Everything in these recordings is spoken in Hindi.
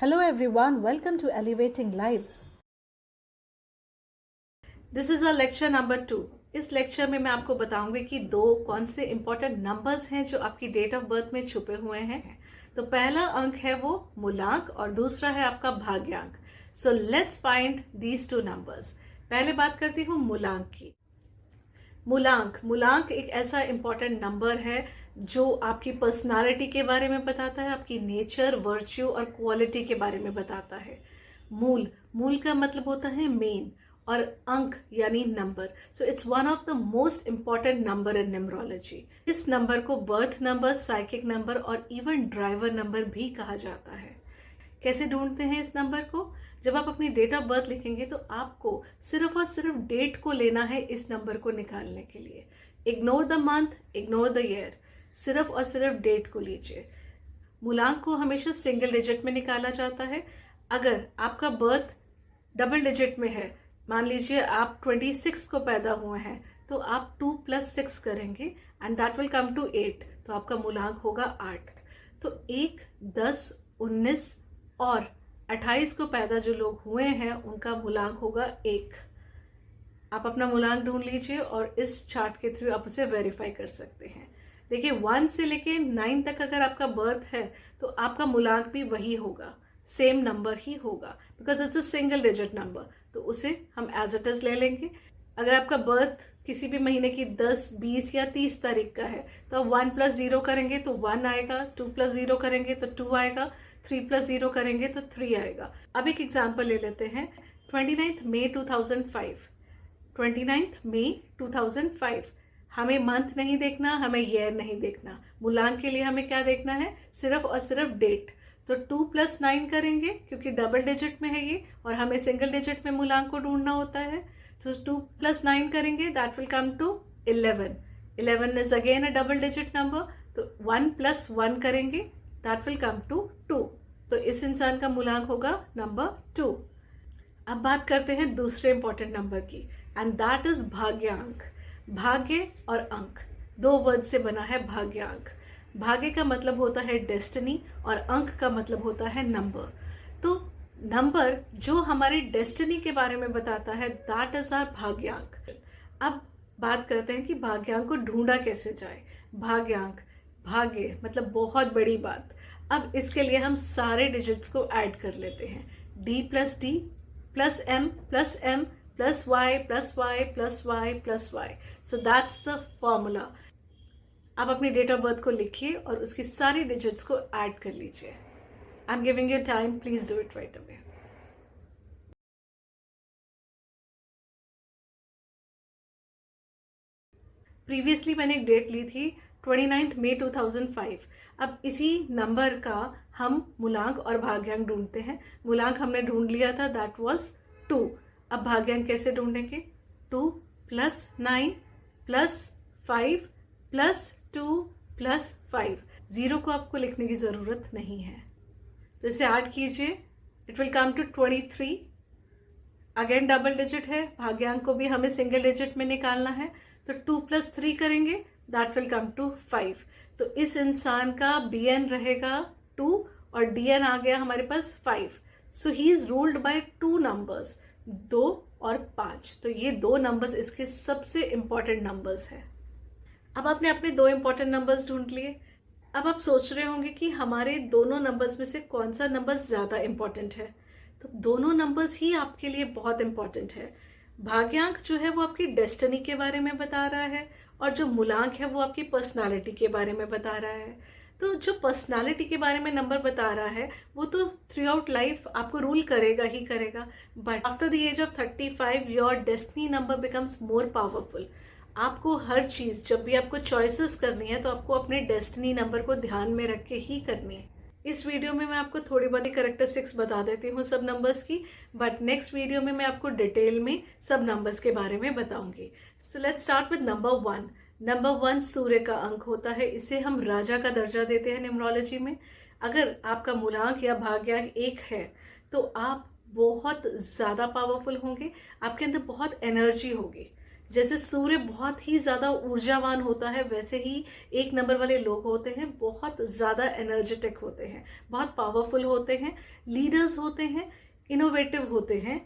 Hello everyone, welcome to Elevating Lives. This is a lecture number 2। इस लेक्चर में मैं आपको बताऊंगी कि दो कौन से इंपॉर्टेंट नंबर्स हैं जो आपकी डेट ऑफ बर्थ में छुपे हुए हैं। तो पहला अंक है वो मूलांक और दूसरा है आपका भाग्यांक। So let's find these two numbers. पहले बात करती हूँ मूलांक की। मूलांक एक ऐसा इंपॉर्टेंट नंबर है जो आपकी पर्सनालिटी के बारे में बताता है, आपकी नेचर, वर्च्यू और क्वालिटी के बारे में बताता है। मूल का मतलब होता है मेन, और अंक यानी number. So it's one of the most important number in numerology. इस नंबर को बर्थ नंबर, साइकिक नंबर और इवन ड्राइवर नंबर भी कहा जाता है। कैसे ढूंढते हैं इस नंबर को? जब आप अपनी डेट ऑफ बर्थ लिखेंगे तो आपको सिर्फ और सिर्फ डेट को लेना है इस नंबर को निकालने के लिए। Ignore the month, ignore the year, सिर्फ और सिर्फ डेट को लीजिए। मूलांक को हमेशा सिंगल डिजिट में निकाला जाता है। अगर आपका बर्थ डबल डिजिट में है, मान लीजिए आप 26 को पैदा हुए हैं, तो आप 2 + 6 करेंगे and that will come to 8। तो आपका मूलांक होगा 8। तो 1, 10, 19 और 28 को पैदा जो लोग हुए हैं उनका मूलांक होगा 1। आप अपना मूलांक ढूंढ लीजिए और इस चार्ट के थ्रू आप उसे वेरीफाई कर सकते हैं। देखिए 1 से लेके 9 तक अगर आपका बर्थ है तो आपका मूलांक भी वही होगा, सेम नंबर ही होगा, because it's a single digit number. तो उसे हम एज इट इज ले लेंगे। अगर आपका बर्थ किसी भी महीने की 10, 20 या 30 तारीख का है तो आप 1 + 0 करेंगे तो 1 आएगा, 2 + 0 करेंगे तो 2 आएगा, 3 + 0 करेंगे तो 3 आएगा। अब एक एग्जाम्पल ले लेते हैं। 29 मई 2005। 29 मई 2005। हमें मंथ नहीं देखना, हमें ईयर नहीं देखना। मूलांक के लिए हमें क्या देखना है? सिर्फ और सिर्फ डेट। तो 2 + 9 करेंगे क्योंकि डबल डिजिट में है ये और हमें सिंगल डिजिट में मूलांक को ढूंढना होता है। तो 2 + 9 करेंगे, that will come to 11। 11 is again a double digit number. तो 1 + 1 करेंगे, दैट विल कम टू 2। तो इस इंसान का मूलांक होगा नंबर 2। अब बात करते हैं दूसरे इंपॉर्टेंट नंबर की, एंड दैट इज भाग्यांक। भाग्य और अंक, दो वर्ड से बना है भाग्यांक। भाग्य का मतलब होता है डेस्टिनी और अंक का मतलब होता है नंबर। तो नंबर जो हमारी डेस्टिनी के बारे में बताता है, दैट इज आवर भाग्यांक। अब बात करते हैं कि भाग्यांक को ढूंढा कैसे जाए। भाग्य मतलब बहुत बड़ी बात। अब इसके लिए हम सारे डिजिट्स को ऐड कर लेते हैं। D + D + M + M + Y + Y + Y + Y। So that's the formula. आप अपनी डेट ऑफ बर्थ को लिखिए और उसकी सारी डिजिट्स को ऐड कर लीजिए। I am giving you time, please do it right away. Previously मैंने एक डेट ली थी 29 मई 2005। अब इसी नंबर का हम मूलांक और भाग्यांक ढूंढते हैं। मूलांक हमने ढूंढ लिया था, दैट वाज 2। अब भाग्यांक कैसे ढूंढेंगे? 2 + 9 + 5 + 2 + 5। 0 को आपको लिखने की जरूरत नहीं है, तो इसे ऐड कीजिए, it will come to 23। Again double digit है, भाग्यांक को भी हमें सिंगल डिजिट में निकालना है। तो 2 + 3 करेंगे, दैट विल कम टू 5। तो इस इंसान का BN रहेगा 2 और DN आ गया हमारे पास 5। So he is ruled by 2 numbers, 2 और 5। तो ये 2 नंबर्स इसके सबसे इंपॉर्टेंट नंबर्स हैं। अब आपने अपने 2 इंपॉर्टेंट नंबर्स ढूंढ लिए। अब आप सोच रहे होंगे कि हमारे दोनों नंबर्स में से कौन सा नंबर ज्यादा इंपॉर्टेंट है। तो दोनों नंबर्स ही आपके लिए बहुत इंपॉर्टेंट है। भाग्यांक जो है वो आपकी डेस्टिनी के बारे में बता रहा है और जो मूलांक है वो आपकी पर्सनालिटी के बारे में बता रहा है। तो जो पर्सनालिटी के बारे में नंबर बता रहा है वो तो थ्रू आउट लाइफ आपको रूल करेगा ही करेगा, but after the age of 35 your destiny number becomes more powerful. आपको हर चीज, जब भी आपको चॉइसेस करनी है तो आपको अपने डेस्टिनी नंबर को ध्यान में रख के ही करनी है। इस वीडियो में मैं आपको थोड़ी बहुत कैरेक्टरिस्टिक्स बता देती हूँ सब नंबर्स की, बट नेक्स्ट वीडियो में मैं आपको डिटेल में सब नंबर्स के बारे में बताऊंगी। So let's start with number 1। Number 1 सूर्य का अंक होता है, इसे हम राजा का दर्जा देते हैं न्यूमरोलॉजी में। अगर आपका मूलांक या भाग्यांक 1 है तो आप बहुत ज्यादा पावरफुल होंगे, आपके अंदर बहुत एनर्जी होगी। जैसे सूर्य बहुत ही ज्यादा ऊर्जावान होता है, वैसे ही 1 नंबर वाले लोग होते हैं बहुत ज्यादा एनर्जेटिक होते हैं, बहुत पावरफुल होते हैं, लीडर्स होते हैं, इनोवेटिव होते हैं।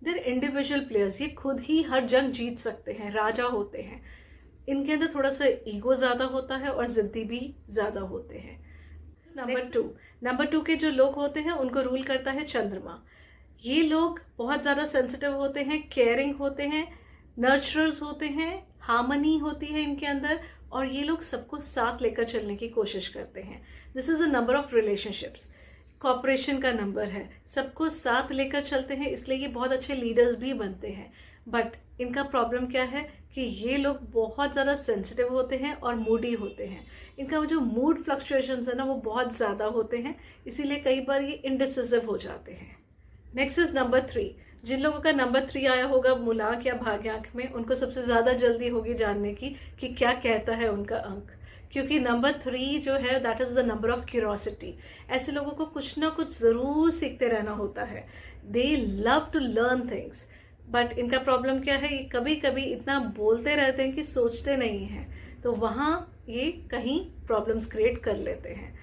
देर इंडिविजुअल प्लेयर्स, ये खुद ही हर जंग जीत सकते हैं, राजा होते हैं। इनके अंदर थोड़ा सा ईगो ज्यादा होता है और जिद्दी भी ज्यादा होते हैं। नंबर 2 के जो लोग होते हैं उनको रूल करता है चंद्रमा। ये लोग बहुत ज्यादा सेंसिटिव होते हैं, केयरिंग होते हैं, नर्चरर्स होते हैं, हार्मनी होती है इनके अंदर, और ये लोग सबको साथ लेकर चलने की कोशिश करते हैं। This is a number of relationships, cooperation का नंबर है, सबको साथ लेकर चलते हैं, इसलिए ये बहुत अच्छे लीडर्स भी बनते हैं। बट इनका प्रॉब्लम क्या है कि ये लोग बहुत ज्यादा सेंसिटिव होते हैं और मूडी होते हैं। इनका जो मूड फ्लक्चुएशंस है ना वो बहुत ज्यादा होते हैं, इसीलिए कई बार ये इंडिसिसिव हो जाते हैं। Next is number 3। जिन लोगों का नंबर 3 आया होगा मूलांक या भाग्यांक में, उनको सबसे ज्यादा जल्दी होगी जानने की कि क्या कहता है उनका अंक, क्योंकि नंबर 3 जो है that is the number of curiosity. ऐसे लोगों को कुछ ना कुछ जरूर सीखते रहना होता है। They love to learn things, but इनका प्रॉब्लम क्या है, ये कभी कभी इतना बोलते रहते हैं कि सोचते नहीं हैं, तो वहां ये कहीं प्रॉब्लम्स क्रिएट कर लेते हैं।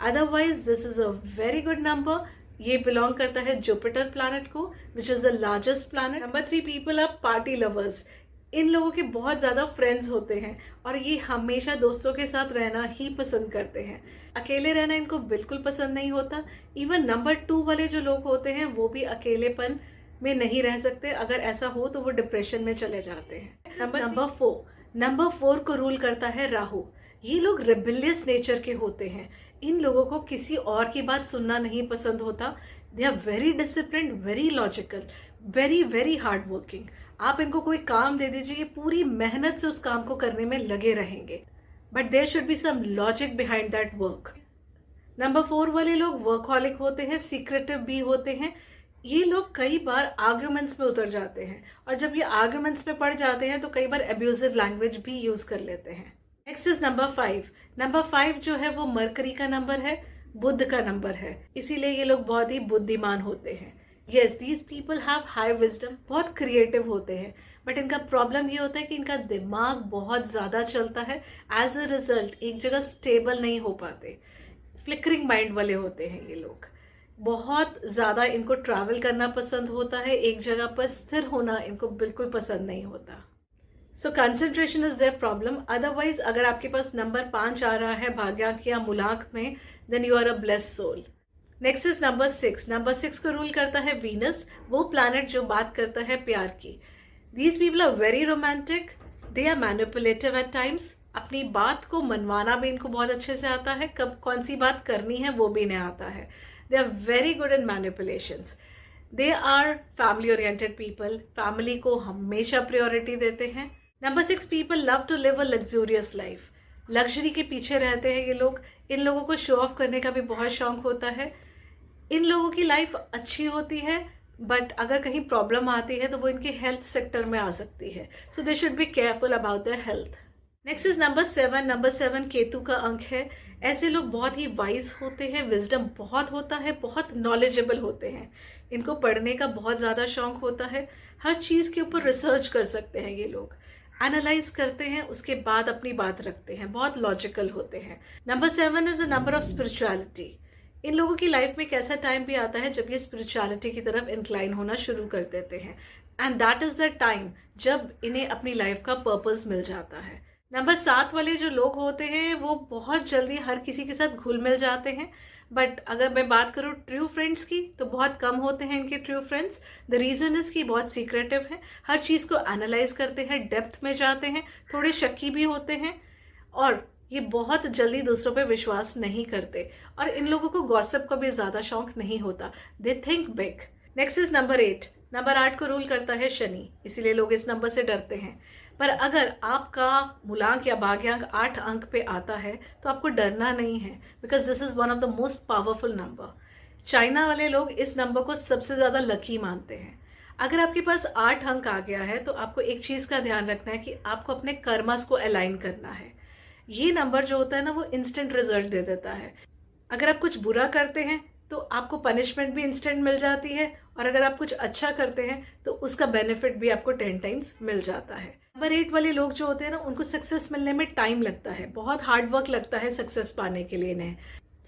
Otherwise this is a very good number. ये बिलोंग करता है जुपिटर प्लैनेट को, which is the largest planet. Number 3 people are party lovers. इन लोगों के बहुत ज्यादा फ्रेंड्स होते हैं और ये हमेशा दोस्तों के साथ रहना ही पसंद करते हैं। अकेले रहना इनको बिल्कुल पसंद नहीं होता। इवन नंबर 2 वाले जो लोग होते हैं वो भी अकेलेपन में नहीं रह सकते, अगर ऐसा हो तो वो डिप्रेशन में चले जाते हैं। नंबर 4 को रूल करता है राहु। ये लोग रिबिलियस नेचर के होते हैं। इन लोगों को किसी और की बात सुनना नहीं पसंद होता। They are very discipline, very logical, very very hard working. आप इनको कोई काम दे दीजिए, ये पूरी मेहनत से उस काम को करने में लगे रहेंगे, but there should be some logic behind that work. Number 4 वाले लोग वर्कहॉलिक होते हैं, सीक्रेटिव भी होते हैं। ये लोग कई बार आर्ग्यूमेंट्स में उतर जाते हैं, और जब ये आर्ग्यूमेंट्स में पड़ जाते हैं तो कई बार अब्यूजिव लैंग्वेज भी यूज कर लेते हैं। Next is number 5। नंबर 5 जो है वो मरकरी का नंबर है, बुध का नंबर है, इसीलिए ये लोग बहुत ही बुद्धिमान होते हैं। Yes, these people have high wisdom, बहुत क्रिएटिव होते हैं, बट इनका प्रॉब्लम ये होता है कि इनका दिमाग बहुत ज्यादा चलता है। एज अ रिजल्ट एक जगह स्टेबल नहीं हो पाते, फ्लिकरिंग माइंड वाले होते हैं ये लोग। बहुत ज्यादा इनको ट्रैवल करना पसंद होता है, एक जगह पर स्थिर होना इनको बिल्कुल पसंद नहीं होता। So concentration is their problem. Otherwise अगर आपके पास नंबर 5 आ रहा है भाग्यांक या मूलांक में, then you are a blessed soul. Next is number 6। Number 6 को रूल करता है वीनस, वो प्लैनेट जो बात करता है प्यार की। These people are very romantic, they are manipulative at times. अपनी बात को मनवाना भी इनको बहुत अच्छे से आता है, कब कौन सी बात करनी है वो भी इन्हें आता है। They are very good in manipulations. They are family oriented people, family को हमेशा प्रायोरिटी देते हैं। Number 6 people love to live a luxurious life. Luxury के पीछे रहते हैं ये लोग। इन लोगों को शो ऑफ करने का भी बहुत शौक होता है। इन लोगों की लाइफ अच्छी होती है, बट अगर कहीं प्रॉब्लम आती है तो वो इनके हेल्थ सेक्टर में आ सकती है, so they should be careful about their health. Next is number 7। Number 7 Ketu का अंक है। ऐसे लोग बहुत ही वाइज होते हैं, विजडम बहुत होता है, बहुत नॉलेजेबल होते हैं। इनको पढ़ने का बहुत ज्यादा शौक होता है, हर चीज के ऊपर रिसर्च कर सकते हैं ये लोग, एनालाइज करते हैं, उसके बाद अपनी बात रखते हैं, बहुत लॉजिकल होते हैं। Number 7 is a number of spirituality. इन लोगों की लाइफ में एक ऐसा टाइम भी आता है जब ये स्पिरिचुअलिटी की तरफ इंक्लाइन होना शुरू कर देते हैं, and that is the time जब इन्हें अपनी लाइफ का पर्पस मिल जाता है। नंबर 7 वाले जो लोग होते हैं वो बहुत जल्दी हर किसी के साथ घुल मिल जाते हैं, बट अगर मैं बात करूं ट्रू फ्रेंड्स की तो बहुत कम होते हैं इनके true friends. The reason is कि बहुत सीक्रेटिव है, हर चीज को एनालाइज करते हैं, डेप्थ में जाते हैं, थोड़े शक्की भी होते हैं, और ये बहुत जल्दी दूसरों पे विश्वास नहीं करते, और इन लोगों को गॉसिप का भी ज्यादा शौक नहीं होता। They think big. Next is number 8। Number 8 को रूल करता है शनि, इसीलिए लोग इस नंबर से डरते हैं। पर अगर आपका मूलांक या भाग्यांक 8 अंक पे आता है तो आपको डरना नहीं है, because this is one of the most powerful number. China वाले लोग इस नंबर को सबसे ज्यादा लकी मानते हैं। अगर आपके पास 8 अंक आ गया है तो आपको एक चीज का ध्यान रखना है कि आपको अपने कर्मस को अलाइन करना है। ये नंबर जो होता है ना वो इंस्टेंट रिजल्ट दे देता है। अगर आप कुछ बुरा करते हैं तो आपको पनिशमेंट भी इंस्टेंट मिल जाती है, और अगर आप कुछ अच्छा करते हैं तो उसका बेनिफिट भी आपको 10 टाइम्स मिल जाता है। नंबर 8 वाले लोग जो होते हैं ना, उनको सक्सेस मिलने में टाइम लगता है, बहुत हार्ड वर्क लगता है सक्सेस पाने के लिए इन्हें।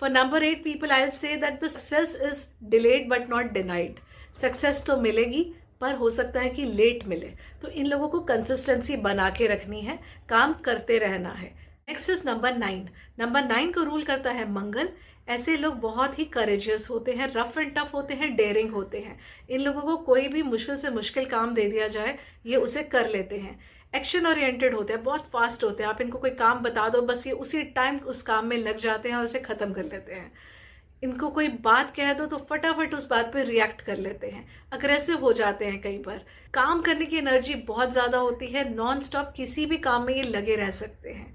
For number 8 people I will say that the success is delayed but not denied. Success तो मिलेगी, पर हो सकता है कि लेट मिले। तो इन लोगों को कंसिस्टेंसी बना के रखनी है, काम करते रहना है। Next is number 9। नंबर 9 को रूल करता है मंगल। ऐसे लोग बहुत ही करेजियस होते हैं, रफ एंड टफ होते हैं, डेयरिंग होते हैं। इन लोगों को कोई भी मुश्किल से मुश्किल काम दे दिया जाए, ये उसे कर लेते हैं। एक्शन ओरिएंटेड होते हैं, बहुत फास्ट होते हैं। आप इनको कोई काम बता दो, बस ये उसी टाइम उस काम में लग जाते हैं और उसे खत्म कर लेते हैं। इनको कोई बात कह दो तो फटाफट उस बात पे रिएक्ट कर लेते हैं, अग्रेसिव हो जाते हैं। कई बार काम करने की एनर्जी बहुत ज्यादा होती है, नॉन स्टॉप किसी भी काम में ये लगे रह सकते हैं।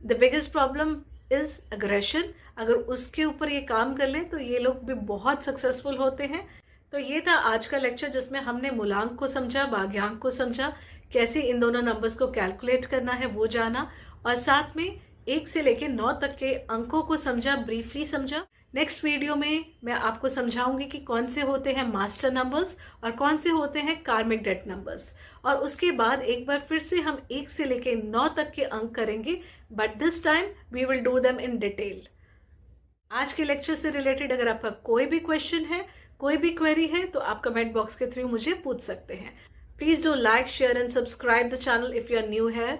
The biggest problem is aggression. अगर उसके ऊपर ये काम कर ले तो ये लोग भी बहुत सक्सेसफुल होते हैं। तो ये था आज का लेक्चर, जिसमें हमने मूलांक को समझा, भाग्यांक को समझा, कैसे इन दोनों नंबर्स को कैलकुलेट करना है वो जाना, और साथ में 1 से लेकर 9 तक के अंकों को समझा, ब्रीफली समझा। नेक्स्ट वीडियो में मैं आपको समझाऊंगी कि कौन से होते हैं मास्टर नंबर्स और कौन से होते हैं कार्मिक डेट नंबर्स। और उसके बाद एक बार फिर से हम 1 से लेकर 9 तक के अंक करेंगे, but this time we will do them in detail. आज के लेक्चर से रिलेटेड अगर आपका कोई भी क्वेश्चन है, कोई भी क्वेरी है, तो आप कमेंट बॉक्स के थ्रू मुझे पूछ सकते हैं। Please do like, share and subscribe the channel if you are new है।